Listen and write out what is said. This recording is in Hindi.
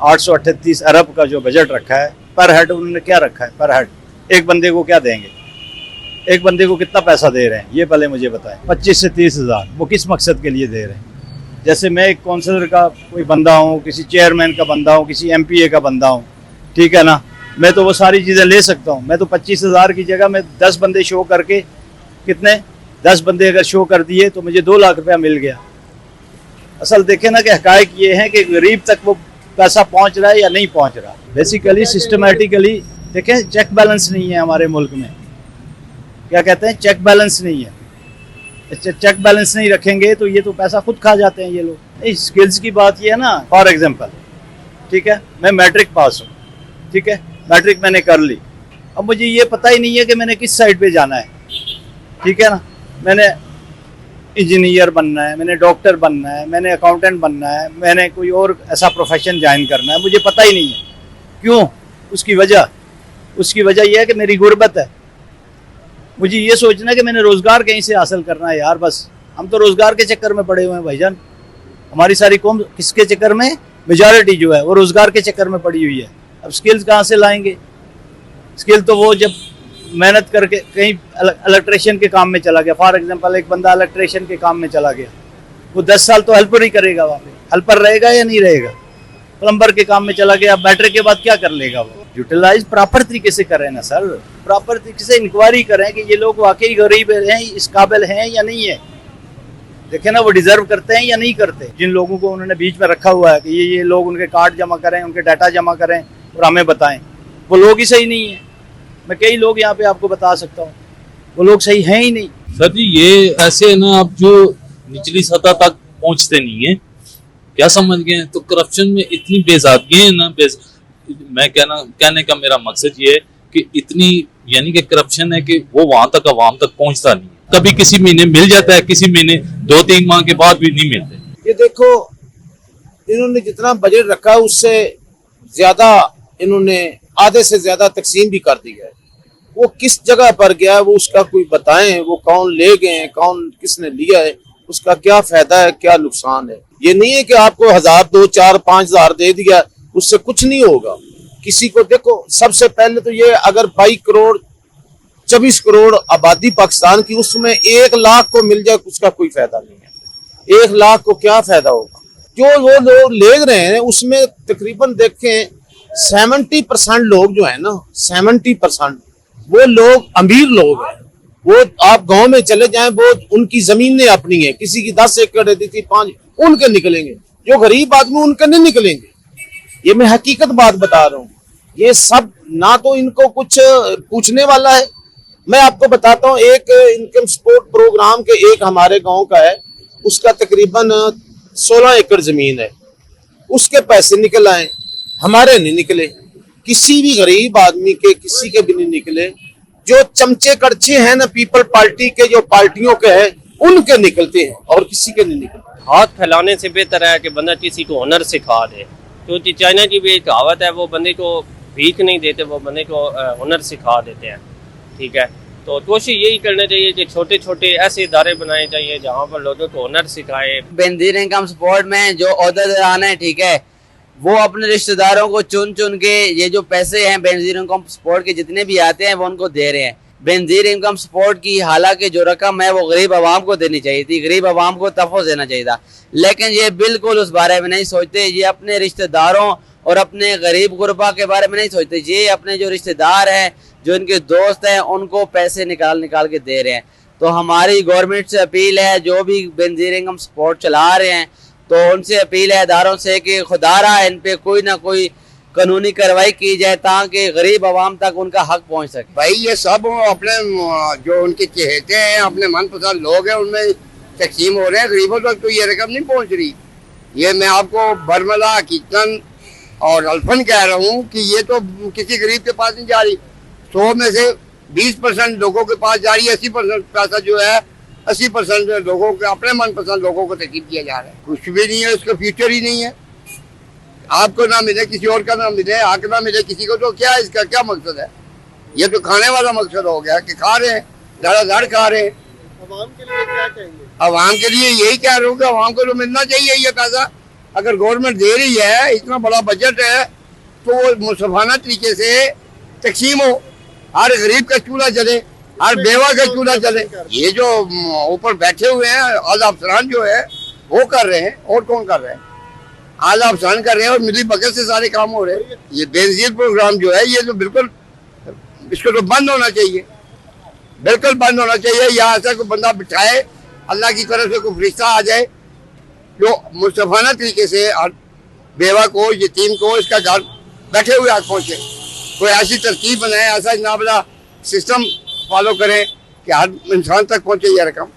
838 अरब का जो बजट रखा है, पर हेड उन्होंने क्या रखा है? पर हेड एक बंदे को क्या देंगे? एक बंदे को कितना पैसा दे रहे हैं ये पहले मुझे बताएं। 25 से 30 हज़ार, वो किस मकसद के लिए दे रहे हैं? जैसे मैं एक काउंसलर का कोई बंदा हूँ, किसी चेयरमैन का बंदा हूँ, किसी MPA का बंदा हूँ, ठीक है ना, मैं तो वो सारी चीज़ें ले सकता हूँ। मैं तो 25,000 की जगह मैं 10 बंदे शो करके, कितने 10 बंदे अगर शो कर दिए तो मुझे 2 लाख रुपया मिल गया। असल देखे ना कि हकायक ये है कि गरीब तक वो पैसा पहुँच रहा है या नहीं पहुँच रहा। बेसिकली सिस्टमेटिकली देखें, चेक बैलेंस नहीं है हमारे मुल्क में। क्या कहते हैं? चेक बैलेंस नहीं है। चेक बैलेंस नहीं रखेंगे तो ये तो पैसा खुद खा जाते हैं ये लोग। इस स्किल्स की बात ये है ना, फॉर एग्जांपल, ठीक है, मैं मैट्रिक पास हूँ, ठीक है, मैट्रिक मैंने कर ली, अब मुझे ये पता ही नहीं है कि मैंने किस साइड पे जाना है, ठीक है ना, मैंने इंजीनियर बनना है, मैंने डॉक्टर बनना है, मैंने अकाउंटेंट बनना है, मैंने कोई और ऐसा प्रोफेशन ज्वाइन करना है, मुझे पता ही नहीं है। क्यों? उसकी वजह यह है कि मेरी गुर्बत है। मुझे ये सोचना है कि मैंने रोज़गार कहीं से हासिल करना है यार। बस हम तो रोज़गार के चक्कर में पड़े हुए हैं भाईजान। हमारी सारी कौम किसके चक्कर में? मेजॉरिटी जो है वो रोज़गार के चक्कर में पड़ी हुई है। अब स्किल्स कहाँ से लाएंगे? स्किल तो वो जब मेहनत करके कहीं इलेक्ट्रिशियन के काम में चला गया, फॉर एग्जांपल एक बंदा इलेक्ट्रिशियन के काम में चला गया, वो 10 साल तो हेल्पर ही करेगा, वहाँ पे हेल्पर रहेगा या नहीं रहेगा? प्लम्बर के काम में चला गया, मैट्रिक के बाद क्या कर लेगा वो? यूटिलाइज प्रॉपर तरीके से करें ना सर, प्रॉपर तरीके से इंक्वायरी करें कि ये लोग वाकई गरीब हैं, इस काबिल हैं या नहीं है। देखें ना, वो डिजर्व करते हैं या नहीं करते। जिन लोगों को उन्होंने बीच में रखा हुआ है कि ये लोग उनके कार्ड जमा करें, उनके डाटा जमा करें और हमें बताएं, वो लोग ही सही नहीं है। मैं कई लोग यहाँ पे आपको बता सकता हूँ, वो लोग सही हैं ही नहीं। सर जी, ये ऐसे है ना, आप जो निचली सतह तक पहुँचते नहीं है, क्या समझ गए? तो करप्शन में इतनी बेजादगी है ना, मैं कहने का मेरा मकसद ये है कि इतनी यानी कि करप्शन है कि वो वहां तक अवाम तक पहुंचता नहीं है। कभी किसी महीने मिल जाता है, किसी महीने 2-3 माह के बाद भी नहीं मिलते। ये देखो, इन्होंने जितना बजट रखा है उससे ज्यादा इन्होंने आधे से ज्यादा तकसीम भी कर दिया है। वो किस जगह पर गया है वो उसका कोई बताएं, वो कौन ले गए, कौन किसने लिया है, उसका क्या फायदा है, क्या नुकसान है। ये नहीं है कि आपको 1000, 2, 4, 5 हज़ार दे दिया उससे कुछ नहीं होगा। किसी को देखो, सबसे पहले तो ये अगर 22 करोड़ 24 करोड़ आबादी पाकिस्तान की, उसमें 1 लाख को मिल जाए उसका कोई फायदा नहीं है। 1 लाख को क्या फायदा होगा? जो वो लोग ले रहे हैं उसमें तकरीबन देखें 70% लोग जो है ना, 70% वो लोग अमीर लोग हैं। वो आप गांव में चले जाएं, वो उनकी जमीनें अपनी है, किसी की 10 एकड़ है, किसी 5, उनके निकलेंगे। जो गरीब आदमी उनके नहीं निकलेंगे। ये मैं हकीकत बात बता रहा हूँ। ये सब ना तो इनको कुछ पूछने वाला है। मैं आपको बताता हूँ, एक इनकम सपोर्ट प्रोग्राम के एक हमारे गांव का है, उसका तकरीबन 16 एकड़ जमीन है, उसके पैसे निकल आए, हमारे नहीं निकले। किसी भी गरीब आदमी के किसी के भी नहीं निकले। जो चमचे कड़छे हैं ना पीपल पार्टी के, जो पार्टियों के हैं, उनके निकलते हैं और किसी के नहीं निकलते। हाथ फैलाने से बेहतर है कि बंदा किसी को हुनर सिखा दे। क्योंकि चाइना की भी एक कहावत है, वो बंदे को भीख नहीं देते, वो बंदे को हुनर सिखा देते हैं। ठीक है, तो कोशिश यही करना चाहिए कि छोटे छोटे ऐसे इदारे बनाए चाहिए जहाँ पर लोगों को हुनर सिखाए। बेनजीर इनकम सपोर्ट में जो ओहदेदार हैं, ठीक है, वो अपने रिश्तेदारों को चुन चुन के ये जो पैसे हैं बेनजीर इनकम सपोर्ट के जितने भी आते हैं वो उनको दे रहे हैं। बेनजीर इनकम सपोर्ट की हालांकि जो रकम है वो गरीब आवाम को देनी चाहिए थी, गरीब आवाम को तहफ़्फ़ुज़ देना चाहिए था, लेकिन ये बिल्कुल उस बारे में नहीं सोचते। ये अपने रिश्तेदारों और अपने गरीब गुरबा के बारे में नहीं सोचते। ये अपने जो रिश्तेदार हैं, जो इनके दोस्त हैं, उनको पैसे निकाल के दे रहे हैं। तो हमारी गवर्नमेंट से अपील है, जो भी बेनजीर इनकम सपोर्ट चला रहे हैं, तो उनसे अपील है इदारों से कि खुदारा इन पे कोई ना कोई कानूनी कार्रवाई की जाए ताकि गरीब आवाम तक उनका हक पहुंच सके। भाई ये सब अपने जो उनके चहेते हैं, अपने मनपसंद लोग हैं, उनमें तकसीम हो रहे हैं। गरीबों तक तो ये रकम नहीं पहुंच रही। ये मैं आपको बरमला हकीकतन और अल्फन कह रहा हूँ कि ये तो किसी गरीब के पास नहीं जा रही। 100 में से 20% लोगों के पास जा रही है। 80% पैसा जो है, 80% लोगों के अपने मनपसंद लोगों को तकसीम किया जा रहा है। कुछ भी नहीं है, उसका फ्यूचर ही नहीं है। आपको ना मिले, किसी और का ना मिले, हक ना मिले किसी को, तो क्या इसका क्या मकसद है? ये तो खाने वाला मकसद हो गया कि खा रहे हैं, धड़ाधड़ खा रहे हैं। अवाम के लिए क्या चाहिए? अवाम के लिए यही कह रहा हूँ कि अवाम को तो मिलना चाहिए ये पैसा। अगर गवर्नमेंट दे रही है, इतना बड़ा बजट है, तो वो मुसफाना तरीके से तकसीम हो, हर गरीब का चूल्हा जले, हर बेवा का चूल्हा जले। ये जो ऊपर बैठे हुए हैं आला अफसरान जो है वो कर रहे हैं, और कौन कर रहे हैं? आला अफसरान कर रहे हैं और मिली बगल से सारे काम हो रहे हैं। ये बेनजीर प्रोग्राम जो है ये तो बिल्कुल, इसको तो बंद होना चाहिए, बिल्कुल बंद होना चाहिए। यहाँ ऐसा कोई बंदा बिठाए, अल्लाह की तरफ से कोई फरिश्ता आ जाए जो मुस्तफाना तरीके से हर बेवा को, यतीम को इसका घर बैठे हुए आग पहुँचे। कोई ऐसी तरकीब बनाए, ऐसा इतना बड़ा सिस्टम फॉलो करें कि हर इंसान तक पहुँचे ये रकम।